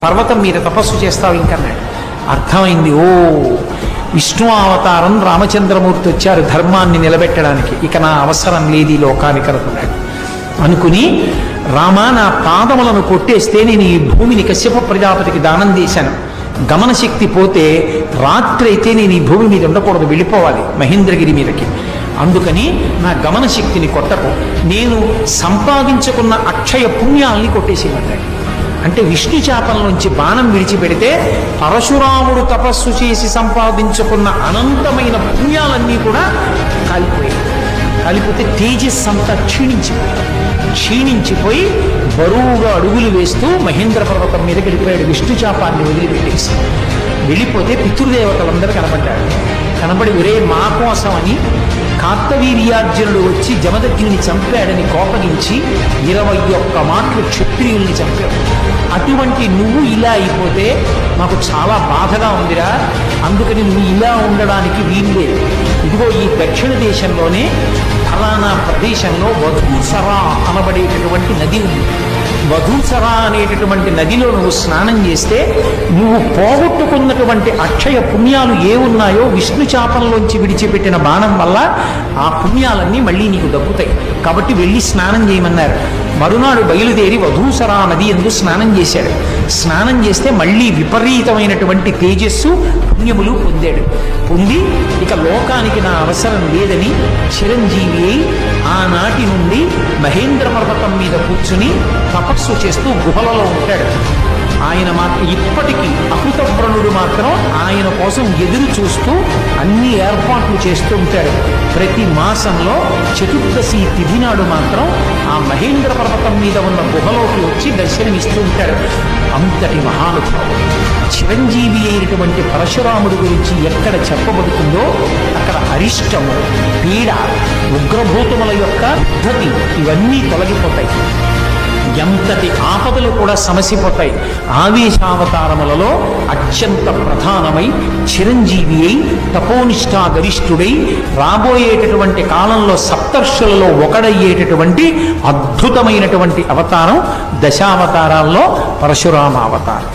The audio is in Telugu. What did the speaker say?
పర్వతం మీద తపస్సు చేస్తావు ఇంకన్నాడు. అర్థమైంది, ఓ విష్ణు అవతారం రామచంద్రమూర్తి వచ్చారు ధర్మాన్ని నిలబెట్టడానికి, ఇక నా అవసరం లేదు ఈ లోకానికి అనుకున్నాడు. అనుకుని రామ నా పాదములను కొట్టేస్తే నేను ఈ భూమిని కశ్యప ప్రజాపతికి దానం చేశాను, గమనశక్తి పోతే రాత్రి అయితే నేను ఈ భూమి మీద ఉండకూడదు, వెళ్ళిపోవాలి మహేంద్రగిరి మీదకి, అందుకని నా గమనశక్తిని కొట్టకు, నేను సంపాదించుకున్న అక్షయ పుణ్యాల్ని కొట్టేసేయమన్నాడు. అంటే విష్ణు శాపంలోంచి బాణం విడిచిపెడితే పరశురాముడు తపస్సు చేసి సంపాదించుకున్న అనంతమైన పుణ్యాలన్నీ కూడా కాలిపోయాయి. కాలిపోతే తేజస్సు అంతా క్షీణించిపోయి బరువుగా అడుగులు వేస్తూ మహేంద్ర పర్వతం మీద గడిపోయాడు. విష్ణు శాపాన్ని వదిలిపెట్టేసి వెళ్ళిపోతే పితృదేవతలందరూ కనబడి ఒరే మా కోసమని కార్తవీర్యార్జునుడు వచ్చి జమదగ్నిని చంపాడని కోపగించి 21 మాటలు క్షత్రియుల్ని చంపాడు. అటువంటి నువ్వు ఇలా అయిపోతే మాకు చాలా బాధగా ఉందిరా, అందుకని నువ్వు ఇలా ఉండడానికి వీల్లేదు. ఇదిగో ఈ దక్షిణ దేశంలోనే ఫలానా ప్రదేశంలో వధూసరా అనబడేటటువంటి నది ఉంది. వధూసరా అనేటటువంటి నదిలో నువ్వు స్నానం చేస్తే నువ్వు పోగొట్టుకున్నటువంటి అక్షయ పుణ్యాలు ఏ ఉన్నాయో విష్ణు శాపంలోంచి విడిచిపెట్టిన బాణం వల్ల ఆ పుణ్యాలన్నీ మళ్ళీ నీకు దక్కుతాయి, కాబట్టి వెళ్ళి స్నానం చేయమన్నారు. మరునాడు బయలుదేరి వధూసరా నది యందు స్నానం చేశాడు. స్నానం చేస్తే మళ్ళీ విపరీతమైనటువంటి తేజస్సు పుణ్యములు పొంది ఇక లోకానికి నా అవసరం లేదని చిరంజీవి అయి ఆనాటి నుండి మహేంద్ర పర్వతం మీద కూర్చుని తపస్సు చేస్తూ గుహలలో ఉంటాడు. ఆయన మాత్రం ఇప్పటికీ అకృతవ్రణుడు మాత్రం ఆయన కోసం ఎదురు చూస్తూ అన్ని ఏర్పాట్లు చేస్తూ ఉంటాడు. ప్రతి మాసంలో చతుర్దశి తిథి నాడు మాత్రం ఆ మహేంద్ర పర్వతం మీద ఉన్న గుహలోకి వచ్చి దర్శనమిస్తూ ఉంటాడు. అంతటి మహానుభావుడు చిరంజీవి అయినటువంటి పరశురాముడి గురించి ఎక్కడ చెప్పబడుతుందో అక్కడ అరిష్టము, పీడ, ఉగ్రభూతముల యొక్క పద్ధతి ఇవన్నీ తొలగిపోతాయి. ఎంతటి ఆపదలు కూడా సమసిపోతాయి. ఆవేశావతారములలో అత్యంత ప్రధానమై చిరంజీవి అయి తపోనిష్టా గరిష్ఠుడై రాబోయేటటువంటి కాలంలో సప్తర్షులలో ఒకడయ్యేటటువంటి అద్భుతమైనటువంటి అవతారం దశావతారాల్లో పరశురామ అవతారం.